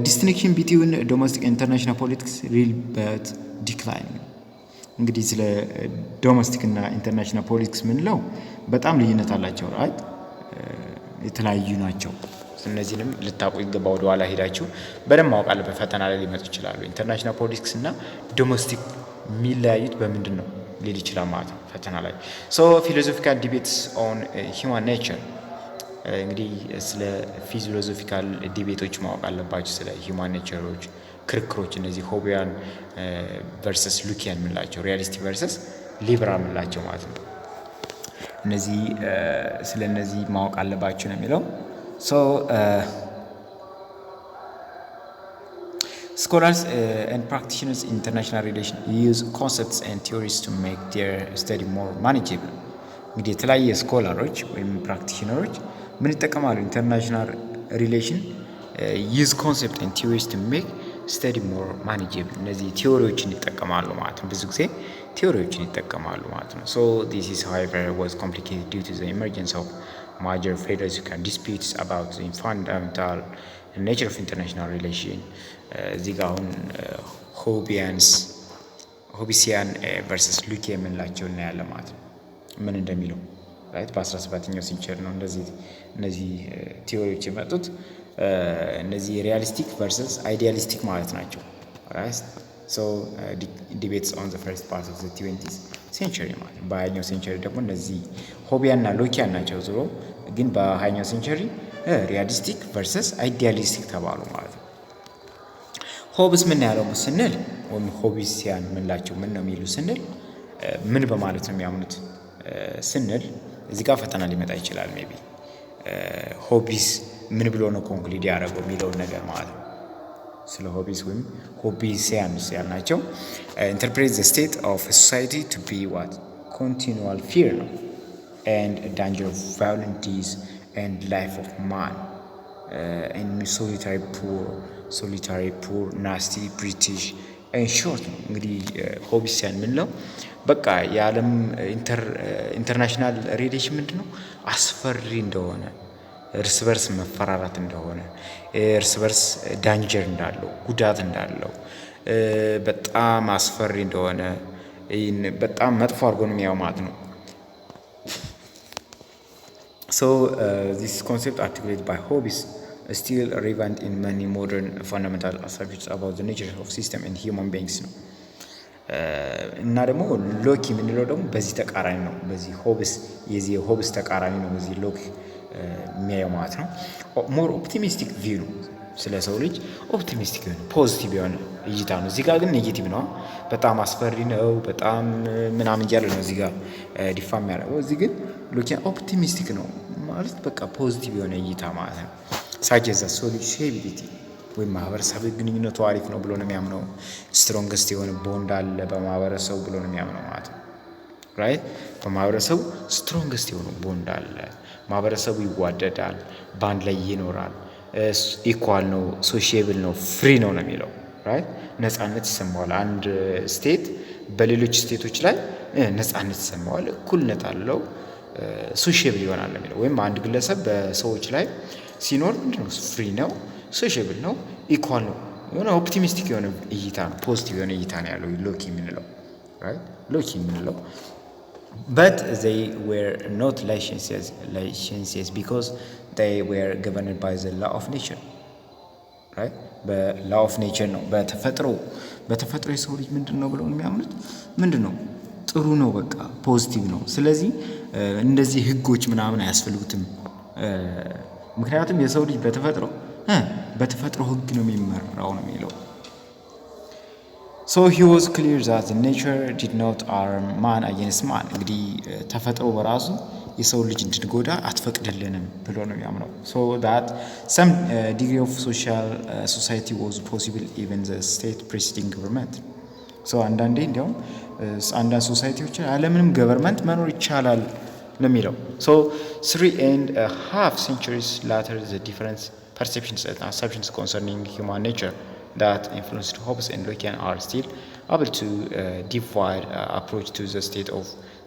ዲስቲንክሽን ቢትዊን ዶሜስቲክ ኢንተርናሽናል ፖለቲክስ ሪል በት ዲክላይን። እንግዲህ ስለ ዶሜስቲክ እና ኢንተርናሽናል ፖለቲክስ ምንለው በጣም ልዩነት አላቸው። ራይት የተለያዩ ናቸው። እነዚህንም ልታውቁ ይገባ። ወደ ኋላ ሄዳችሁ በደንብ ማወቅ አለበት። ፈተና ላይ ሊመጡ ይችላሉ። ኢንተርናሽናል ፖለቲክስ እና ዶሜስቲክ የሚለያዩት በምንድን ነው ሊል ይችላል ማለት ነው ፈተና ላይ። ሶ ፊሎሶፊካል ዲቤትስ ኦን ሂውማን ኔቸር። እንግዲህ ስለ ፊሎሶፊካል ዲቤቶች ማወቅ አለባችሁ። ስለ ሂውማን ኔቸሮች ክርክሮች፣ እነዚህ ሆቢያን ቨርሰስ ሉኪያን የምንላቸው ሪያሊስቲክ ቨርሰስ ሊበራል የምንላቸው ማለት ነው። እነዚህ ስለ እነዚህ ማወቅ አለባችሁ ነው የሚለው። ሶ scholars and practitioners in international relation use concepts and theories to make their study more manageable. እንግዲህ የተለያየ ስኮላሮች ወይም ፕራክቲሽነሮች ምን ይጠቀማሉ? ኢንተርናሽናል ሪሌሽን ዩዝ ኮንሰፕት ኤንድ ቲዎሪስ ቱ ሜክ ስተዲ ሞር ማኔጀብል። እነዚህ ቲዎሪዎችን ይጠቀማሉ ማለት ነው። ብዙ ጊዜ ቲዎሪዎችን ይጠቀማሉ ማለት ነው። ሶ ዲስ ኢዝ however was complicated due to the emergence of major philosophical disputes about the fundamental nature of international relation. እዚህ ጋር አሁን ሆቢሲያን ቨርሰስ ሉኪ የምንላቸው እናያለን ማለት ነው። ምን እንደሚለው ራይት በ17ኛው ሴንቸሪ ነው እነዚህ ቲዎሪዎች የመጡት። እነዚህ ሪያሊስቲክ ቨርሰስ አይዲያሊስቲክ ማለት ናቸው። ራይት ሶ ዲቤትስ ኦን ዘ ፈርስት ፓርት ኦፍ ዘ 20th ሴንቸሪ ማለት ነው። በ20ኛው ሴንቸሪ ደግሞ እነዚህ ሆቢያን እና ሎኪያን ናቸው። ዞሮ ግን በ20ኛው ሴንቸሪ ሪያሊስቲክ ቨርሰስ አይዲያሊስቲክ ተባሉ ማለት ነው። ሆብስ ምን ያለው ስንል ወይም ሆቢሲያን ምንላቸው ምን ነው የሚሉ ስንል ምን በማለት ነው የሚያምኑት ስንል እዚህ ጋር ፈተና ሊመጣ ይችላል። ሜቢ ሆቢስ ምን ብሎ ነው ኮንክሉድ ያደረገው የሚለውን ነገር ማለት ነው። ስለ ሆቢስ ወይም ሆቢሲያንስ ያልናቸው ኢንተርፕሬት ዘ ስቴት ኦፍ ሶሳይቲ ቱ ቢ ዋት ኮንቲኒዋል ፊር ነው ኤንድ ዳንጀር ኦፍ ቫዮለንት ዲዝ ኤንድ ላይፍ ኦፍ ማን and solitary poor nasty British and short ነው እንግዲህ ሆቢስ የምንለው በቃ የዓለም ኢንተርናሽናል ሪሌሽን ምንድነው አስፈሪ እንደሆነ እርስ በርስ መፈራራት እንደሆነ እርስ በርስ ዳንጀር እንዳለው ጉዳት እንዳለው በጣም አስፈሪ እንደሆነ በጣም መጥፎ አድርጎ ነው የሚያየው ማለት ነው። So this concept articulated by Hobbes is still relevant in many modern fundamental assumptions about the nature of system and human beings ነው እና ደግሞ ሎኪ የምንለው ደግሞ በዚህ ተቃራኒ ነው። በዚህ ሆብስ የዚህ ሆብስ ተቃራኒ ነው። በዚህ ሎኪ የሚያየው ማለት ነው ሞር ኦፕቲሚስቲክ ቪው ነው። ስለ ሰው ልጅ ኦፕቲሚስቲክ የሆነ ፖዚቲቭ የሆነ እይታ ነው። እዚህ ጋር ግን ኔጌቲቭ ነው። በጣም አስፈሪ ነው፣ በጣም ምናምን እያለ ነው እዚህ ጋር ዲፋም ያደረገው። እዚህ ግን ሎኪ ኦፕቲሚስቲክ ነው ማለት በቃ ፖዚቲቭ የሆነ እይታ ማለት ነው። ሳጀዛ ሶሻቢሊቲ ወይም ማህበረሰብ ግንኙነቱ አሪፍ ነው ብሎ ነው የሚያምነው። ስትሮንግስት የሆነ ቦንድ አለ በማህበረሰቡ ብሎ ነው የሚያምነው ማለት ነው። ራይት በማህበረሰቡ ስትሮንግስት የሆነ ቦንድ አለ። ማህበረሰቡ ይዋደዳል፣ ባንድ ላይ ይኖራል፣ ኢኳል ነው፣ ሶሺየብል ነው፣ ፍሪ ነው ነው የሚለው ራይት። ነፃነት ይሰማዋል። አንድ ስቴት በሌሎች ስቴቶች ላይ ነፃነት ይሰማዋል፣ እኩልነት አለው፣ ሶሺየብል ይሆናል የሚለው ወይም አንድ ግለሰብ በሰዎች ላይ ሲኖር ምንድነው ፍሪ ነው፣ ሶሺየብል ነው፣ ኢኳል ነው። የሆነ ኦፕቲሚስቲክ የሆነ እይታ ነው፣ ፖዚቲቭ የሆነ እይታ ነው ያለው ሎኪ የምንለው ራይት። ሎኪ የምንለው but they were not licentious because they were governed by the law of nature right በlaw of nature ነው። በተፈጥሮ የሰው ልጅ ምንድነው ብለው የሚያምኑት ምንድነው ጥሩ ነው፣ በቃ ፖዚቲቭ ነው። ስለዚህ እንደዚህ ህጎች ምናምን አያስፈልጉትም። ምክንያቱም የሰው ልጅ በተፈጥሮ ህግ ነው የሚመራው ነው የሚለው። So he was clear that nature did not arm man against man። እንግዲህ ተፈጥሮ በራሱ የሰው ልጅ እንድንጎዳ አትፈቅድልንም ብሎ ነው የሚያምነው። So that some degree of society was possible even the state preceding government። So አንዳንዴ እንዲያውም አንዳንድ ሶሳይቲዎች ያለምንም ገቨርንመንት መኖር ይቻላል ነው የሚለው። So 3.5 centuries later the different perceptions and assumptions concerning human nature that influenced Hobbes and Locke are still able to divide approach to the state of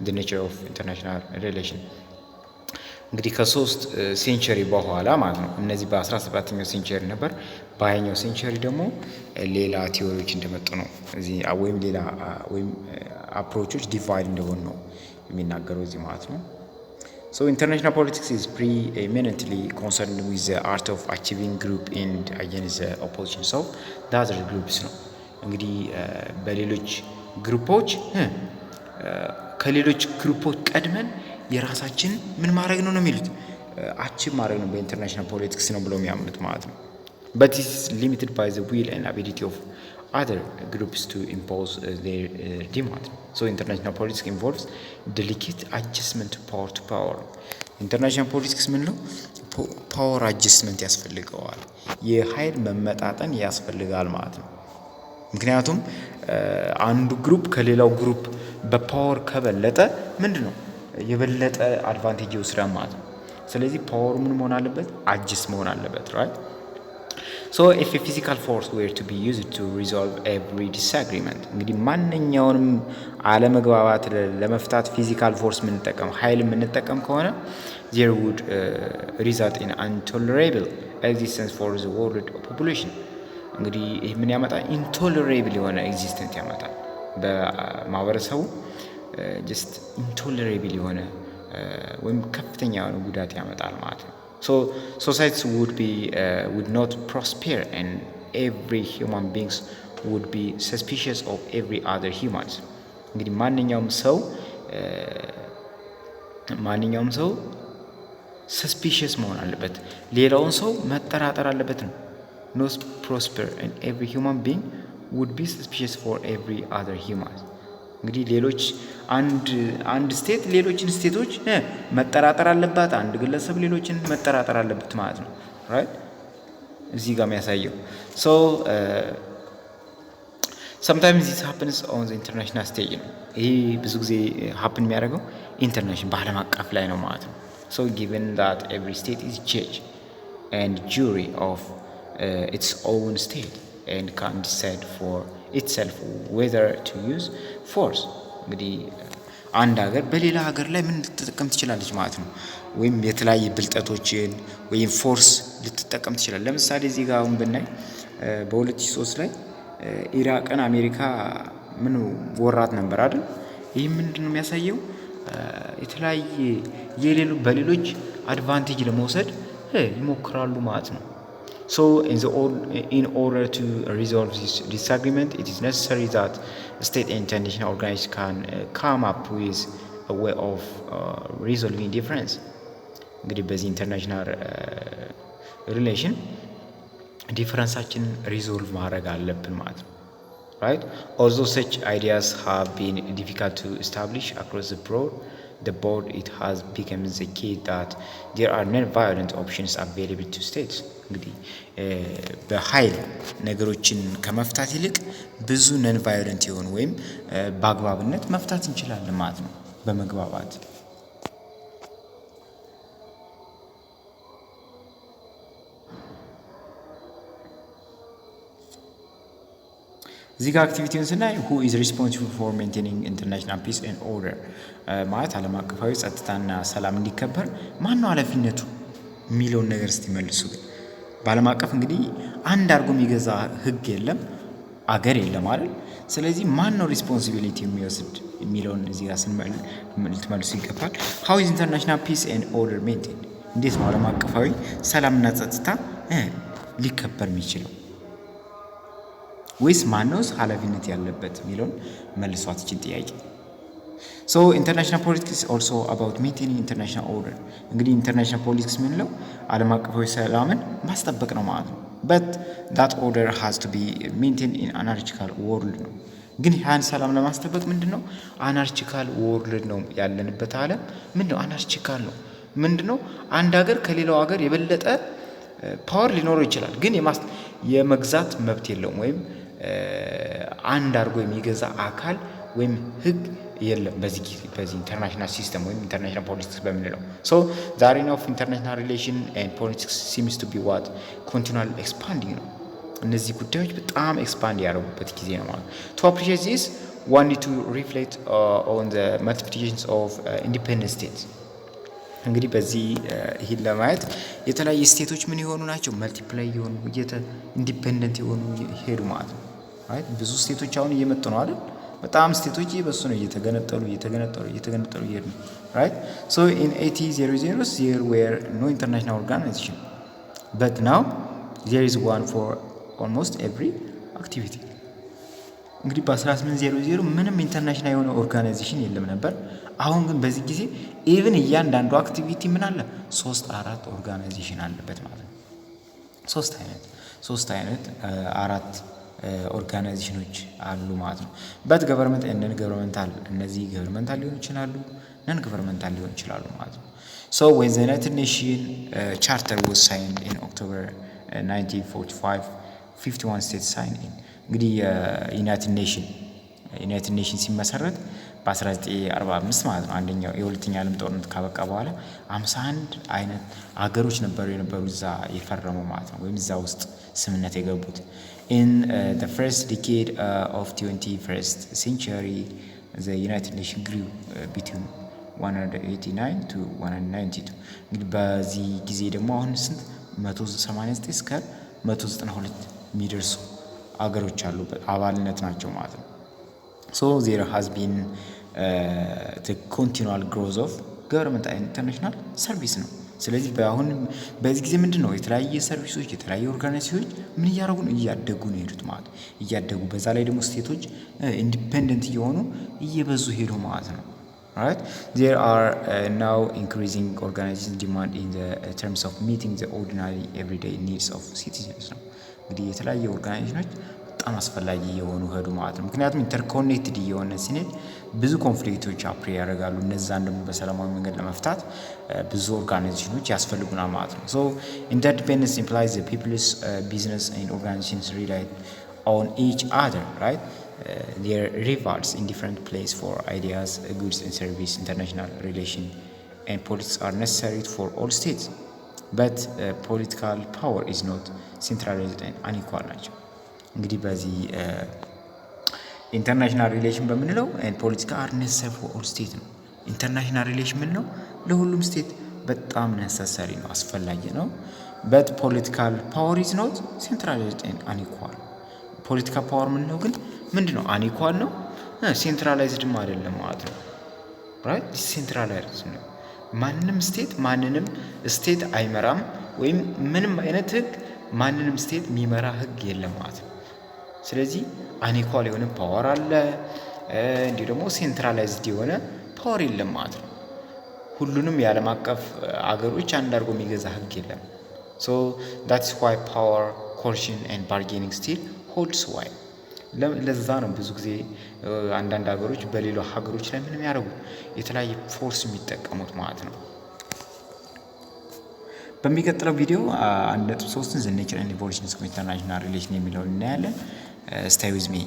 the nature of international relation። እንግዲህ ከ3 ሴንቸሪ በኋላ ማለት ነው። እነዚህ በ17ኛው ሴንቸሪ ነበር። በ20ኛው ሴንቸሪ ደግሞ ሌላ ቲዎሪዎች እንደመጡ ነው እዚህ ወይም አፕሮቾች ዲቫይድ እንደሆኑ ነው የሚናገረው እዚህ ማለት ነው። So international politics is preeminently concerned with the art of achieving group and against the opposition of the other groups ነው። እንግዲህ በሌሎች ግሩፖች ከሌሎች ግሩፖች ቀድመን የራሳችን ምን ማድረግ ነው የሚሉት አቺቭ ማድረግ ነው በኢንተርናሽናል ፖለቲክስ ነው ብለው የሚያምኑት ማለት ነው። but it is limited by the will and ability of other groups to impose their demand. So international politics involves delicate adjustment power to power. international politics ምንለው ፓወር አጀስትመንት ያስፈልገዋል፣ የኃይል መመጣጠን ያስፈልጋል ማለት ነው። ምክንያቱም አንዱ ግሩፕ ከሌላው ግሩፕ በፓወር ከበለጠ ምንድነው የበለጠ አድቫንቴጅ ይወስዳል ማለት ነው። ስለዚህ ፓወሩ ምን መሆን አለበት አጀስት መሆን አለበት ራይት። So if a physical force were to be used to resolve every disagreement እንግዲህ ማንኛውንም አለመግባባት ለመፍታት ፊዚካል ፎርስ የምንጠቀም ኃይል የምንጠቀም ከሆነ there would result in intolerable existence for the world population። እንግዲህ ይህ ምን ያመጣል intolerable የሆነ ኤግዚስተንስ ያመጣል በማህበረሰቡ just intolerable የሆነ ወይም ከፍተኛ የሆነ ጉዳት ያመጣል ማለት ነው። So societies would not prosper and every human beings would be suspicious of every other humans። እንግዲህ ማንኛውም ሰው suspicious መሆን አለበት፣ ሌላውን ሰው መጠራጠር አለበት ነው። not prosper and every human being would be suspicious for every other humans። እንግዲህ ሌሎች አንድ ስቴት ሌሎችን ስቴቶች መጠራጠር አለባት፣ አንድ ግለሰብ ሌሎችን መጠራጠር አለበት ማለት ነው ራይት። እዚህ ጋር የሚያሳየው so sometimes this happens on the international stage ነው። ይሄ ብዙ ጊዜ happen የሚያደርገው ኢንተርናሽናል በዓለም አቀፍ ላይ ነው ማለት ነው። so given that every state is judge and jury of its own state and can decide for itself whether to use force። እንግዲህ አንድ ሀገር በሌላ ሀገር ላይ ምን ልትጠቀም ትችላለች ማለት ነው። ወይም የተለያየ ብልጠቶችን ወይም ፎርስ ልትጠቀም ትችላለች። ለምሳሌ እዚህ ጋር አሁን ብናይ በ2003 ላይ ኢራቅን አሜሪካ ምን ወራት ነበር አይደል? ይህ ምንድነው የሚያሳየው? የተለያየ በሌሎች አድቫንቴጅ ለመውሰድ ይሞክራሉ ማለት ነው። So in order to resolve this disagreement, it is necessary that state and international organizations can come up with a way of resolving difference. እንግዲህ በዚህ ኢንተርናሽናል ሪሌሽን ዲፈረንሳችንን ሪዞልቭ ማድረግ አለብን ማለት ነው። right? Although such ideas have been difficult to establish across the board, it has become the key that there are non-violent options available to states. እንግዲህ በኃይል ነገሮችን ከመፍታት ይልቅ ብዙ ነን ቫዮለንት የሆኑ ወይም በአግባብነት መፍታት እንችላለን ማለት ነው በመግባባት። እዚህ ጋር አክቲቪቲውን ስናይ who is responsible for maintaining international peace and order ማለት ዓለም አቀፋዊ ጸጥታና ሰላም እንዲከበር ማን ነው ኃላፊነቱ የሚለውን ነገር እስቲ መልሱ። በዓለም አቀፍ እንግዲህ አንድ አድርጎ የሚገዛ ህግ የለም፣ አገር የለም አይደል? ስለዚህ ማን ነው ሪስፖንሲቢሊቲ የሚወስድ የሚለውን እዚህ ጋር ልትመልሱ ይገባል። how is international peace and order maintained? እንዴት ነው ዓለም አቀፋዊ ሰላምና ጸጥታ ሊከበር የሚችለው? ወይስ ማን ነው ኃላፊነት ያለበት የሚለውን መልሷት ይችን ጥያቄ። So international politics is also about maintaining international order። እንግዲህ ኢንተርናሽናል ፖለቲክስ ምንለው ዓለም አቀፋዊ ሰላምን ማስጠበቅ ነው ማለት ነው። but that order has to be maintained in anarchical world ነው። ግን ያን ሰላም ለማስጠበቅ ምንድነው anarchical world ነው ያለንበት ዓለም ምንድነው anarchical ነው። ምንድነው አንድ ሀገር ከሌላው ሀገር የበለጠ ፓወር ሊኖረው ይችላል፣ ግን የመግዛት መብት የለውም ወይም አንድ አድርጎ የሚገዛ አካል ወይም ህግ የለም በዚህ ኢንተርናሽናል ሲስተም ወይም ኢንተርናሽናል ፖለቲክስ በምንለው። so the arena of international relation and politics seems to be what continual expanding ነው። እነዚህ ጉዳዮች በጣም ኤክስፓንድ ያደረጉበት ጊዜ ነው ማለት። to appreciate this one need to reflect on the multiplications of independent states። እንግዲህ በዚህ ይህን ለማየት የተለያየ ስቴቶች ምን የሆኑ ናቸው መልቲፕላይ የሆኑ ኢንዲፔንደንት የሆኑ ሄዱ ማለት ነው። right ብዙ ስቴቶች አሁን እየመጡ ነው አይደል? በጣም ስቴቶች እየበሱ ነው፣ እየተገነጠሉ እየሄዱ ነው። right so in 1800 there were no international organization but now there is one for almost every activity። እንግዲህ በ1800 ምንም ኢንተርናሽናል የሆነ ኦርጋናይዜሽን የለም ነበር። አሁን ግን በዚህ ጊዜ ኢቭን እያንዳንዱ አክቲቪቲ ምን አለ 3-4 ኦርጋናይዜሽን አለበት ማለት ነው። ሶስት አይነት 4 ኦርጋናይዜሽኖች አሉ ማለት ነው። በት ገቨርንመንት ኤንድ ነን ገቨርንመንታል፣ እነዚህ ገቨርንመንታል ሊሆኑ ይችላሉ፣ ነን ገቨርንመንታል ሊሆኑ ይችላሉ ማለት ነው። so when the United Nations charter was signed in October 1945 51 states signed in። እንግዲህ ዩናይትድ ኔሽን ሲመሰረት በ1945 ማለት ነው። አንደኛው የሁለተኛ ዓለም ጦርነት ካበቃ በኋላ 51 አይነት አገሮች የነበሩ እዛ የፈረሙ ማለት ነው፣ ወይም እዛ ውስጥ ስምምነት የገቡት። in the first decade of 21st century the United Nations grew between 189 to 192። እንግዲህ በዚህ ጊዜ ደግሞ አሁን ስንት 189 እስከ 192 የሚደርሱ አገሮች አሉበት አባልነት ናቸው ማለት ነው። so there has been the continual growth of government and international service ነው። ስለዚህ በዚህ ጊዜ ምንድነው የተለያየ ሰርቪሶች የተለያየ ኦርጋናይዜሽኖች ምን እያደረጉ ነው እያደጉ ነው ሄዱት ማለት እያደጉ፣ በዛ ላይ ደግሞ ስቴቶች ኢንዲፔንደንት እየሆኑ እየበዙ ሄዱ ማለት ነው። right there are now increasing organizations demand in the terms of meeting the ordinary everyday needs of citizens ነው። እንግዲህ የተለያየ ኦርጋናይዜሽኖች በጣም አስፈላጊ የሆኑ ሄዱ ማለት ነው። ምክንያቱም ኢንተርኮኔክትድ እየሆነ ሲኔድ ብዙ ኮንፍሊክቶች አፕሪ ያደርጋሉ። እነዛን ደግሞ በሰላማዊ መንገድ ለመፍታት ብዙ ኦርጋናይዜሽኖች ያስፈልጉናል ማለት ነው። so interdependence implies the people's business and organizations rely on each other, right? Their rivals in different place for ideas, goods and service. International relation and politics are necessary for all states. በት ፖለቲካል ፓወር ኢዝ ኖት ሴንትራላይዝድ ኤንድ አንኢኳል ናቸው። እንግዲህ በዚህ ኢንተርናሽናል ሪሌሽን በምንለው ፖለቲካ አር ኔሰሰሪ ፎር ኦል ስቴት ነው። ኢንተርናሽናል ሪሌሽን ምንለው ለሁሉም ስቴት በጣም ነሰሰሪ ነው፣ አስፈላጊ ነው። በት ፖለቲካል ፓወር ኢዝ ኖት ሴንትራላይዝድ ኤንድ አንኢኳል። ፖለቲካል ፓወር ምንለው ግን ምንድነው? አንኢኳል ነው፣ ሴንትራላይዝድም አይደለም ማለት ነው። ራይት ዲሴንትራላይዝድ ነው። ማንንም ስቴት አይመራም፣ ወይም ምንም አይነት ህግ ማንንም ስቴት የሚመራ ህግ የለም ማለት ነው። ስለዚህ አንኢኳል የሆነ ፓወር አለ፣ እንዲሁ ደግሞ ሴንትራላይዝድ የሆነ ፓወር የለም ማለት ነው። ሁሉንም የዓለም አቀፍ አገሮች አንድ አድርጎ የሚገዛ ህግ የለም። ሶ ዳትስ ዋይ ፓወር ኮርሽን ኤንድ ባርጌኒንግ ስቲል ሆልድስ ዋይ። ለዛ ነው ብዙ ጊዜ አንዳንድ ሀገሮች በሌላ ሀገሮች ላይ ምንም ያደርጉት የተለያየ ፎርስ የሚጠቀሙት ማለት ነው። በሚቀጥለው ቪዲዮ 1.3 ዘ ኔቸር ኤንድ ኢቮሉሽን ኦፍ ኢንተርናሽናል ሪሌሽን የሚለውን እናያለን። ስቴይ ዊዝ ሚ።